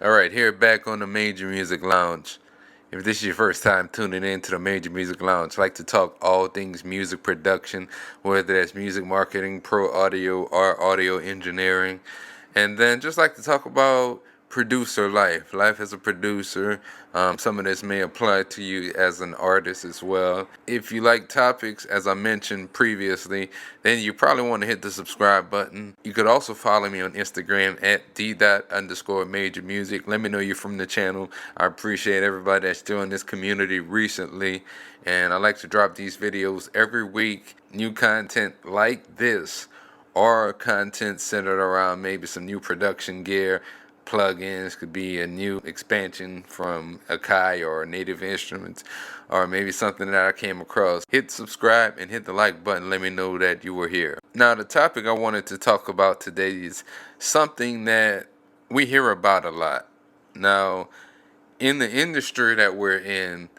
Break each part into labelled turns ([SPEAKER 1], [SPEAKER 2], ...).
[SPEAKER 1] Alright, here back on the Major Music Lounge. If this is your first time tuning in to the Major Music Lounge, I like to talk all things music production, whether that's music marketing, pro audio, or audio engineering. And then just like to talk about producer life as a producer. Some of this may apply to you as an artist as well. If you like topics, as I mentioned previously, then you probably want to hit the subscribe button. You could also follow me on Instagram at d._major music. Let me know you're from the channel. I appreciate everybody that's joined this community recently. And I like to drop these videos every week. New content like this, or content centered around maybe some new production gear, plugins, could be a new expansion from Akai or Native Instruments, or maybe something that I came across. Hit subscribe and hit the like button. Let me know that you were here. Now, the topic I wanted to talk about today is something that we hear about a lot. Now, in the industry that we're in,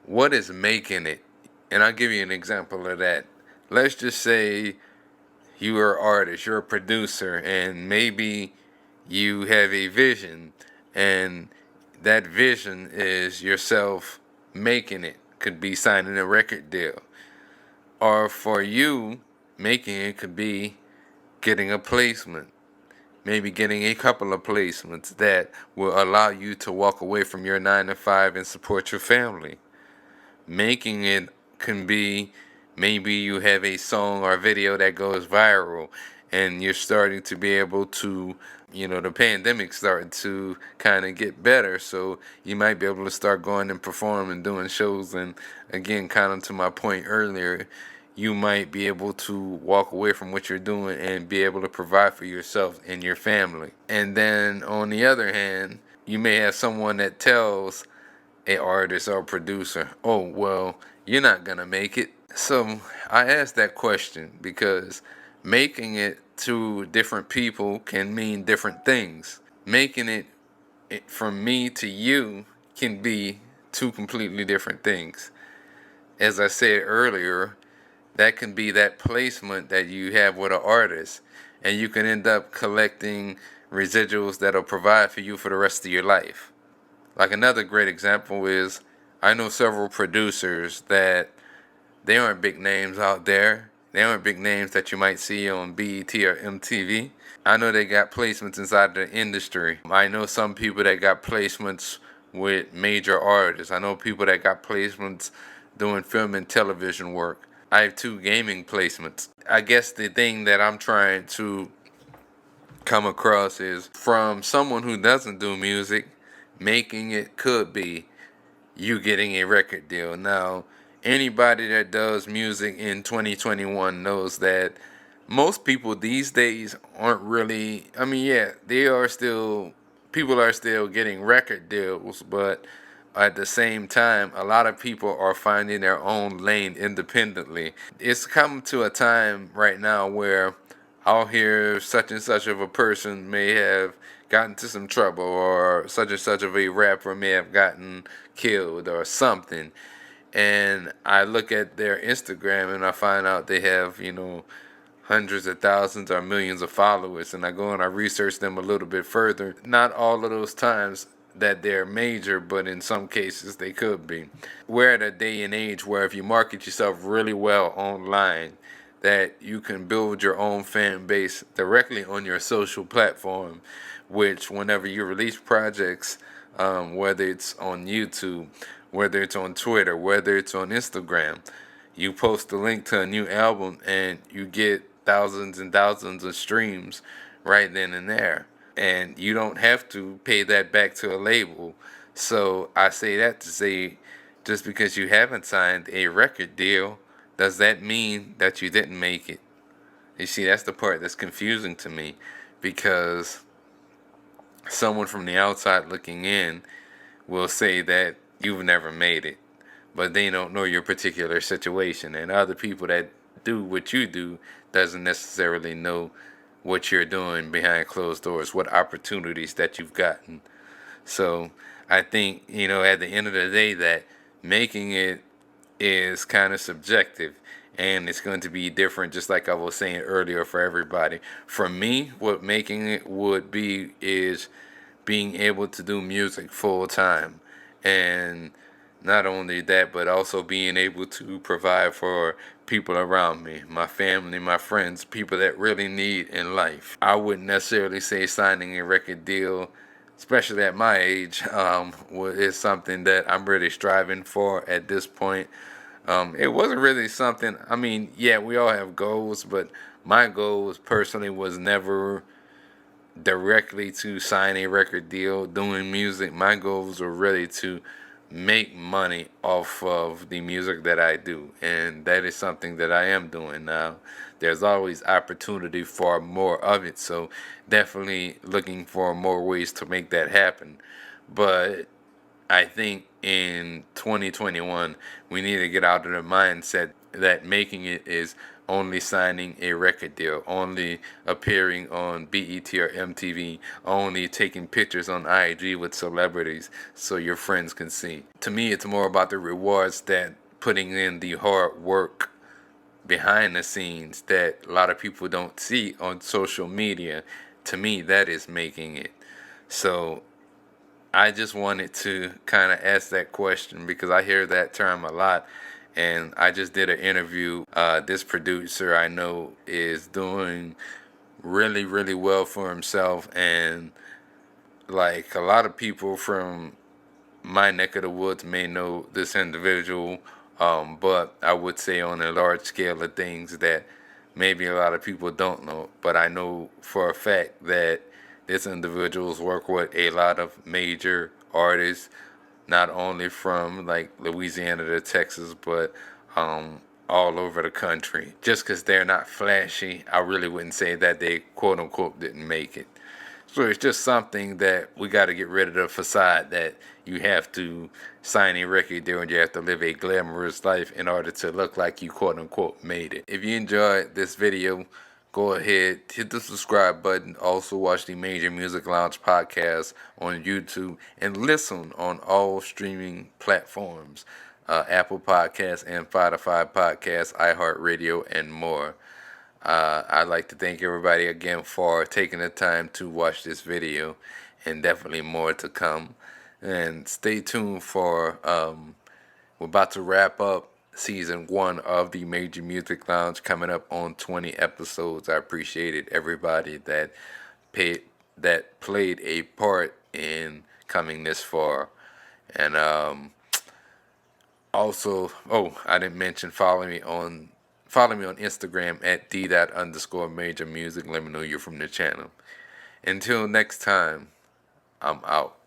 [SPEAKER 1] what is making it? And I'll give you an example of that. Let's just say you are an artist, you're a producer, and maybe you have a vision, and that vision is yourself making it. Could be signing a record deal. Or for you, making it could be getting a placement. Maybe getting a couple of placements that will allow you to walk away from your 9 to 5 and support your family. Making it can be maybe you have a song or video that goes viral and you're starting to be able to, the pandemic starting to kind of get better, so you might be able to start going and performing, doing shows, and again, kind of to my point earlier, you might be able to walk away from what you're doing and be able to provide for yourself and your family. And then on the other hand, you may have someone that tells a artist or producer, oh, well, you're not gonna make it. So I asked that question because making it to different people can mean different things. Making it from me to you can be two completely different things. As I said earlier, that can be that placement that you have with an artist, and you can end up collecting residuals that'll provide for you for the rest of your life. Like another great example is I know several producers that they aren't big names out there. They aren't big names that you might see on BET or MTV. I know they got placements inside the industry. I know some people that got placements with major artists. I know people that got placements doing film and television work. I have two gaming placements. I guess the thing that I'm trying to come across is from someone who doesn't do music, making it could be you getting a record deal. Now, anybody that does music in 2021 knows that most people these days aren't really, I mean, yeah, people are still getting record deals, but at the same time, a lot of people are finding their own lane independently. It's come to a time right now where I'll hear such and such of a person may have gotten into some trouble, or such and such of a rapper may have gotten killed or something. And I look at their Instagram and I find out they have, hundreds of thousands or millions of followers. And I go and I research them a little bit further. Not all of those times that they're major, but in some cases they could be. We're at a day and age where if you market yourself really well online, that you can build your own fan base directly on your social platform, which whenever you release projects, whether it's on YouTube, whether it's on Twitter, whether it's on Instagram, you post a link to a new album and you get thousands and thousands of streams right then and there. And you don't have to pay that back to a label. So I say that to say, just because you haven't signed a record deal, does that mean that you didn't make it? You see, that's the part that's confusing to me, because someone from the outside looking in will say that you've never made it, but they don't know your particular situation. And other people that do what you do doesn't necessarily know what you're doing behind closed doors, what opportunities that you've gotten. So I think, at the end of the day, that making it is kind of subjective, and it's going to be different, just like I was saying earlier, for everybody. For me, what making it would be is being able to do music full time. And not only that, but also being able to provide for people around me, my family, my friends, people that really need in life. I wouldn't necessarily say signing a record deal, especially at my age, is something that I'm really striving for at this point. It wasn't really something, I mean, yeah, we all have goals, but my goals personally was never directly to sign a record deal, doing music. My goals were really to make money off of the music that I do, and that is something that I am doing now. There's always opportunity for more of it, so definitely looking for more ways to make that happen. But I think in 2021, we need to get out of the mindset that making it is only signing a record deal, only appearing on BET or MTV, only taking pictures on IG with celebrities so your friends can see. To me, it's more about the rewards that putting in the hard work behind the scenes that a lot of people don't see on social media. To me, that is making it. So I just wanted to kind of ask that question because I hear that term a lot. And I just did an interview. This producer I know is doing really, really well for himself. And like a lot of people from my neck of the woods may know this individual, but I would say on a large scale of things that maybe a lot of people don't know. But I know for a fact that this individual's work with a lot of major artists, not only from like Louisiana to Texas, but all over the country. Just because they're not flashy, I really wouldn't say that they quote unquote didn't make it. So it's just something that we got to get rid of the facade that you have to sign a record deal and you have to live a glamorous life in order to look like you quote unquote made it. If you enjoyed this video, go ahead, hit the subscribe button. Also watch the Major Music Lounge podcast on YouTube and listen on all streaming platforms. Apple Podcasts and Spotify Podcasts, iHeartRadio, and more. I'd like to thank everybody again for taking the time to watch this video, and definitely more to come. And stay tuned for, we're about to wrap up season 1 of the Major Music Lounge, coming up on 20 episodes. I appreciated everybody that paid, that played a part in coming this far. And also, oh, I didn't mention follow me on Instagram at d._major music. Let me know you're from the channel. Until next time, I'm out.